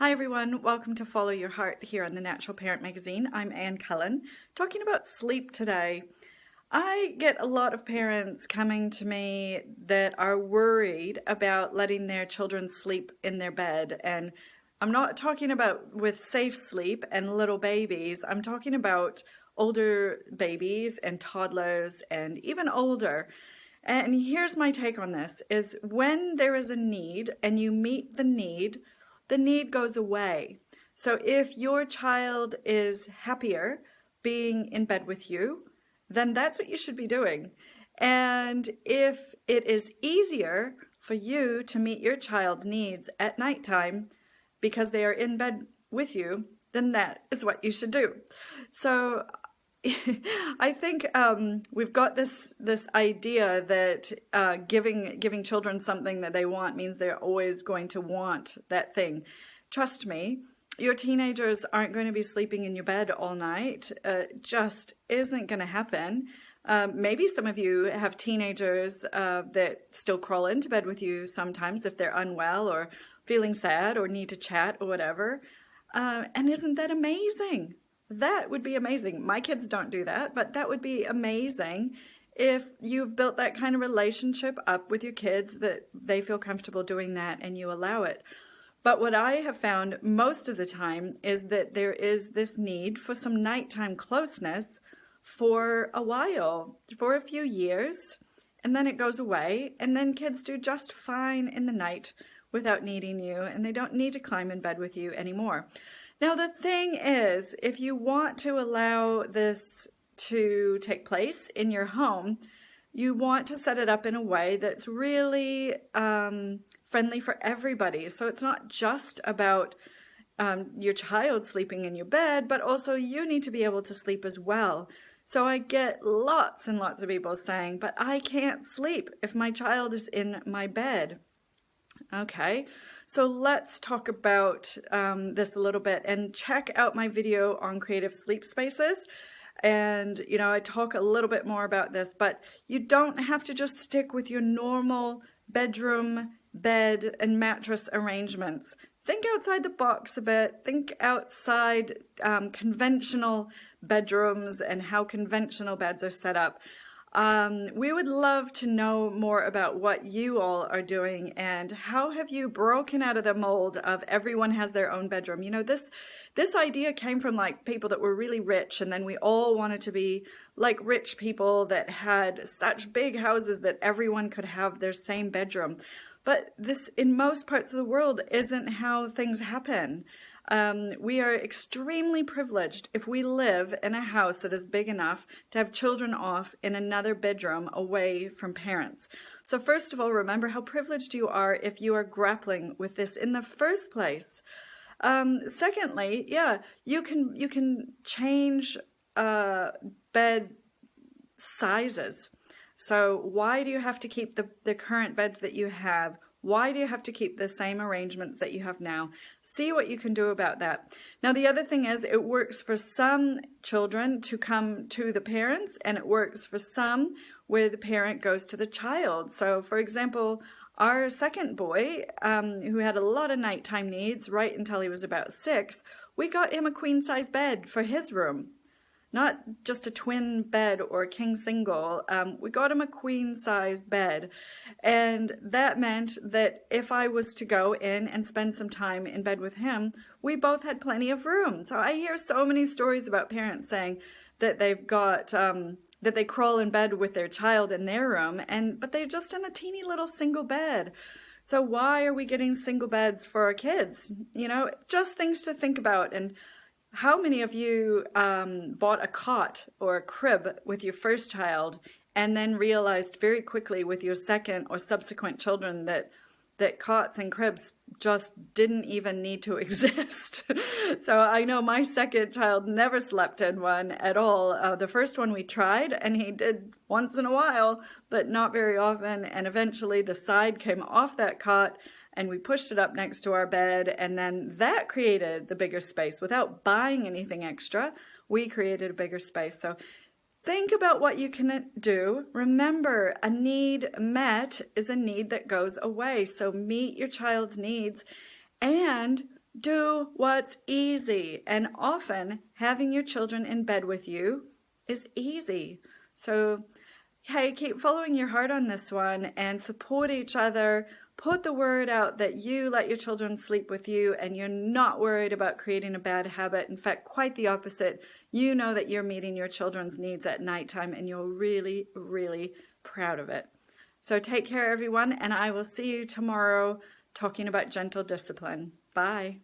Hi everyone, welcome to Follow Your Heart here on the Natural Parent Magazine. I'm Anne Cullen, talking about sleep today. I get a lot of parents coming to me that are worried about letting their children sleep in their bed. And I'm not talking about with safe sleep and little babies. I'm talking about older babies and toddlers and even older. And here's my take on this, is when there is a need and you meet the need goes away. So if your child is happier being in bed with you, then that's what you should be doing. And if it is easier for you to meet your child's needs at nighttime because they are in bed with you, then that is what you should do. So I think we've got this idea that giving children something that they want means they're always going to want that thing. Trust me, your teenagers aren't going to be sleeping in your bed all night. Just isn't going to happen. Maybe some of you have teenagers that still crawl into bed with you sometimes if they're unwell or feeling sad or need to chat or whatever. And isn't that amazing? That would be amazing. My kids don't do that, but that would be amazing if you've built that kind of relationship up with your kids that they feel comfortable doing that and you allow it. But what I have found most of the time is that there is this need for some nighttime closeness for a while, for a few years, and then it goes away, and then kids do just fine in the night without needing you, and they don't need to climb in bed with you anymore. Now, the thing is, if you want to allow this to take place in your home, you want to set it up in a way that's really friendly for everybody. So it's not just about your child sleeping in your bed, but also you need to be able to sleep as well. So I get lots and lots of people saying, but I can't sleep if my child is in my bed. Okay, so let's talk about this a little bit and check out my video on creative sleep spaces. And, I talk a little bit more about this, but you don't have to just stick with your normal bedroom, bed, and mattress arrangements. Think outside the box a bit. Think outside conventional bedrooms and how conventional beds are set up. We would love to know more about what you all are doing and how have you broken out of the mold of everyone has their own bedroom. This idea came from like people that were really rich, and then we all wanted to be like rich people that had such big houses that everyone could have their same bedroom. But this, in most parts of the world, isn't how things happen. We are extremely privileged if we live in a house that is big enough to have children off in another bedroom away from parents. So first of all, remember how privileged you are if you are grappling with this in the first place. Secondly, you can change bed sizes. So why do you have to keep the current beds that you have? Why do you have to keep the same arrangements that you have now? See what you can do about that. Now, the other thing is it works for some children to come to the parents, and it works for some where the parent goes to the child. So, for example, our second boy, who had a lot of nighttime needs right until he was about 6, we got him a queen-size bed for his room. Not just a twin bed or a king single. We got him a queen size bed. And that meant that if I was to go in and spend some time in bed with him, we both had plenty of room. So I hear so many stories about parents saying that they've got, that they crawl in bed with their child in their room, but they're just in a teeny little single bed. So why are we getting single beds for our kids? Just things to think about. And how many of you bought a cot or a crib with your first child and then realized very quickly with your second or subsequent children that cots and cribs just didn't even need to exist? So I know my second child never slept in one at all. The first one we tried, and he did once in a while, but not very often. And eventually the side came off that cot, and we pushed it up next to our bed, and then that created the bigger space. Without buying anything extra, we created a bigger space. So think about what you can do. Remember, a need met is a need that goes away. So meet your child's needs and Do what's easy, and often having your children in bed with you is easy. So, hey, keep following your heart on this one and support each other. Put the word out that you let your children sleep with you and you're not worried about creating a bad habit. In fact, quite the opposite. You know that you're meeting your children's needs at nighttime and you're really, really proud of it. So take care, everyone, and I will see you tomorrow talking about gentle discipline. Bye.